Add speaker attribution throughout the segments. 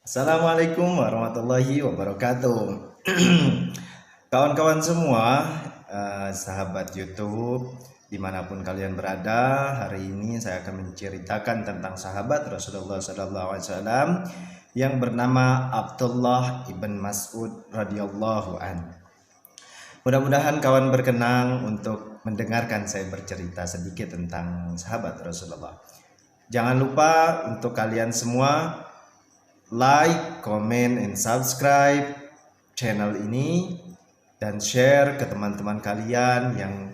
Speaker 1: Assalamualaikum warahmatullahi wabarakatuh. Kawan-kawan semua, sahabat YouTube, dimanapun kalian berada, hari ini saya akan menceritakan tentang sahabat Rasulullah SAW yang bernama Abdullah ibn Mas'ud radhiyallahu an. Mudah-mudahan kawan berkenan untuk mendengarkan saya bercerita sedikit tentang sahabat Rasulullah. Jangan lupa untuk kalian semua like, comment, and subscribe channel ini dan share ke teman-teman kalian yang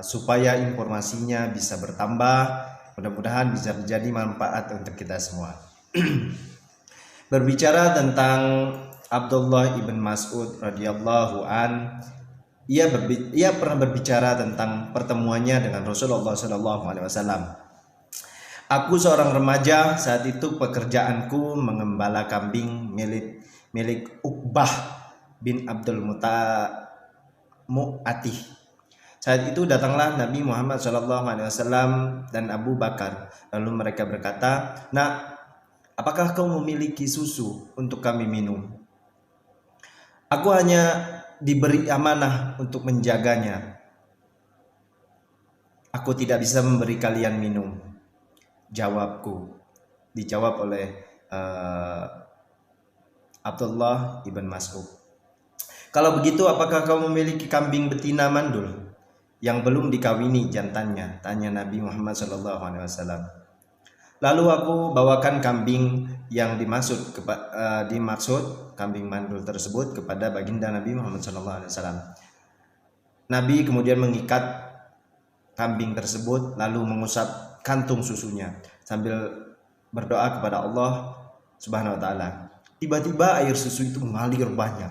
Speaker 1: supaya informasinya bisa bertambah. Mudah-mudahan bisa menjadi manfaat untuk kita semua. Berbicara tentang Abdullah ibn Mas'ud radhiyallahu an, ia pernah berbicara tentang pertemuannya dengan Rasulullah SAW. Aku seorang remaja, saat itu pekerjaanku mengembala kambing milik Uqbah bin Abdul Mu'atih. Saat itu datanglah Nabi Muhammad SAW dan Abu Bakar. Lalu mereka berkata, "Nak, apakah kau memiliki susu untuk kami minum? Aku hanya diberi amanah untuk menjaganya. Aku tidak bisa memberi kalian minum." Jawabku. Dijawab oleh Abdullah ibn Mas'ud. "Kalau begitu, apakah kau memiliki kambing betina mandul yang belum dikawini jantannya?" tanya Nabi Muhammad SAW. Lalu aku bawakan kambing yang dimaksud kambing mandul tersebut kepada baginda Nabi Muhammad SAW. Nabi kemudian mengikat kambing tersebut lalu mengusap kantung susunya sambil berdoa kepada Allah Subhanahu wa taala. Tiba-tiba air susu itu mengalir banyak.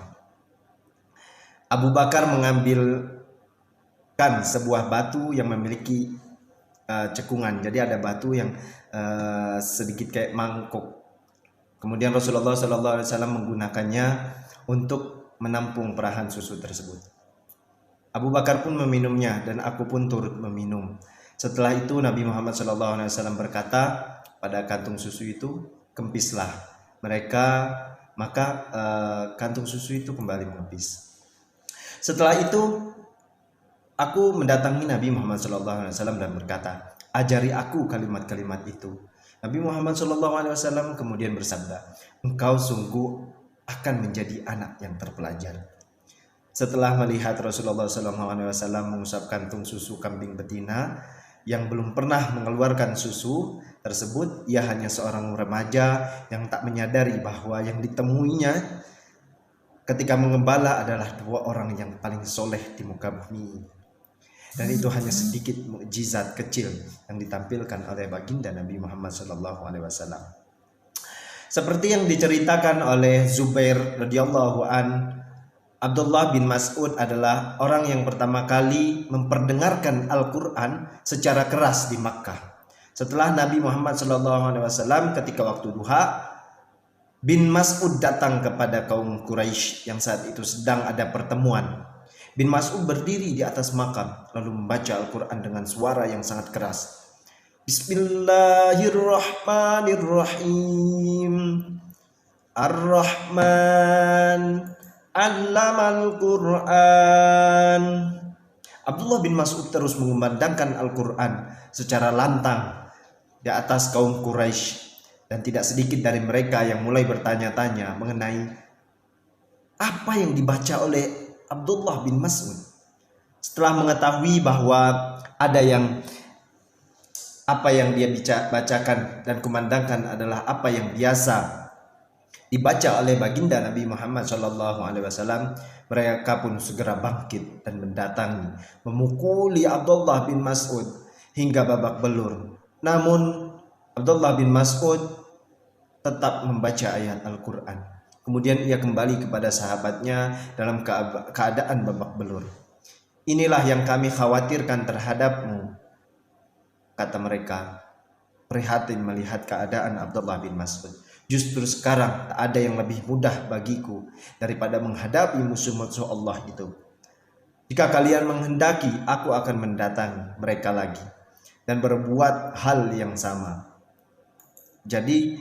Speaker 1: Abu Bakar mengambilkan sebuah batu yang memiliki cekungan. Jadi ada batu yang sedikit kayak mangkuk. Kemudian Rasulullah SAW menggunakannya untuk menampung perahan susu tersebut. Abu Bakar pun meminumnya dan aku pun turut meminum. Setelah itu Nabi Muhammad SAW berkata pada kantung susu itu, "Kempislah mereka." Maka kantung susu itu kembali mengempis. Setelah itu aku mendatangi Nabi Muhammad SAW dan berkata, "Ajari aku kalimat-kalimat itu." Nabi Muhammad SAW kemudian bersabda, "Engkau sungguh akan menjadi anak yang terpelajar." Setelah melihat Rasulullah SAW mengusap kantung susu kambing betina yang belum pernah mengeluarkan susu tersebut, ia hanya seorang remaja yang tak menyadari bahwa yang ditemuinya ketika mengembala adalah dua orang yang paling soleh di muka bumi. Dan itu hanya sedikit mukjizat kecil yang ditampilkan oleh baginda Nabi Muhammad SAW. Seperti yang diceritakan oleh Zubair radhiyallahu an, Abdullah bin Mas'ud adalah orang yang pertama kali memperdengarkan Al-Quran secara keras di Makkah. Setelah Nabi Muhammad SAW ketika waktu duha, bin Mas'ud datang kepada kaum Quraisy yang saat itu sedang ada pertemuan. Bin Mas'ud berdiri di atas makam lalu membaca Al-Quran dengan suara yang sangat keras. Bismillahirrahmanirrahim. Ar-Rahman Allamal Quran. Abdullah bin Mas'ud terus mengumandangkan Al-Quran secara lantang di atas kaum Quraisy, dan tidak sedikit dari mereka yang mulai bertanya-tanya mengenai apa yang dibaca oleh Abdullah bin Mas'ud. Setelah mengetahui bahwa ada apa yang dia bacakan dan kumandangkan adalah apa yang biasa dibaca oleh baginda Nabi Muhammad SAW, mereka pun segera bangkit dan mendatangi, memukuli Abdullah bin Mas'ud hingga babak belur. Namun Abdullah bin Mas'ud tetap membaca ayat Al-Quran. Kemudian ia kembali kepada sahabatnya dalam keadaan babak belur. "Inilah yang kami khawatirkan terhadapmu," kata mereka, prihatin melihat keadaan Abdullah bin Mas'ud. "Justru sekarang tak ada yang lebih mudah bagiku daripada menghadapi musuh-musuh Allah itu. Jika kalian menghendaki, aku akan mendatangi mereka lagi dan berbuat hal yang sama." Jadi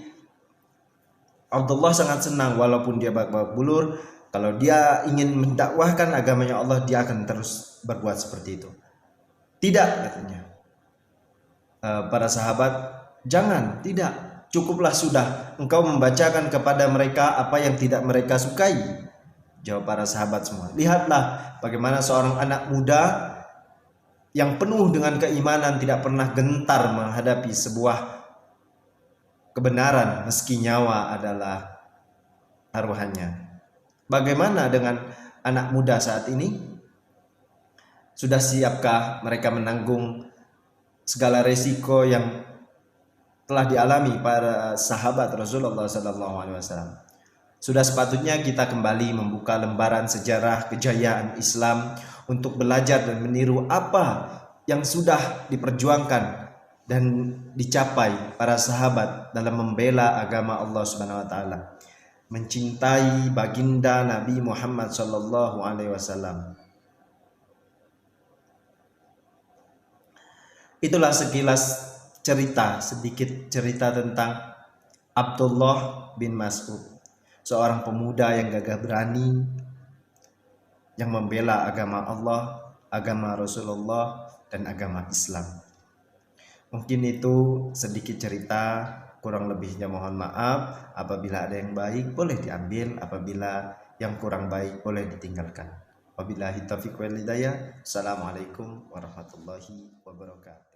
Speaker 1: Abdullah sangat senang walaupun dia babak bulur, kalau dia ingin mendakwahkan agamanya Allah, dia akan terus berbuat seperti itu. Tidak, katanya. Para sahabat, jangan, tidak. Cukuplah sudah engkau membacakan kepada mereka apa yang tidak mereka sukai. Jawab para sahabat semua. Lihatlah bagaimana seorang anak muda yang penuh dengan keimanan tidak pernah gentar menghadapi sebuah kebenaran meski nyawa adalah taruhannya. Bagaimana dengan anak muda saat ini? Sudah siapkah mereka menanggung segala resiko yang telah dialami para sahabat Rasulullah SAW? Sudah sepatutnya kita kembali membuka lembaran sejarah kejayaan Islam untuk belajar dan meniru apa yang sudah diperjuangkan dan dicapai para sahabat dalam membela agama Allah Subhanahu wa taala, mencintai baginda Nabi Muhammad sallallahu alaihi wasallam. Itulah sekilas cerita, sedikit cerita tentang Abdullah bin Mas'ud, seorang pemuda yang gagah berani, yang membela agama Allah, agama Rasulullah, dan agama Islam. Mungkin itu sedikit cerita, kurang lebihnya mohon maaf. Apabila ada yang baik boleh diambil, apabila yang kurang baik boleh ditinggalkan. Wabillahi taufiq wal hidayah. Assalamualaikum warahmatullahi wabarakatuh.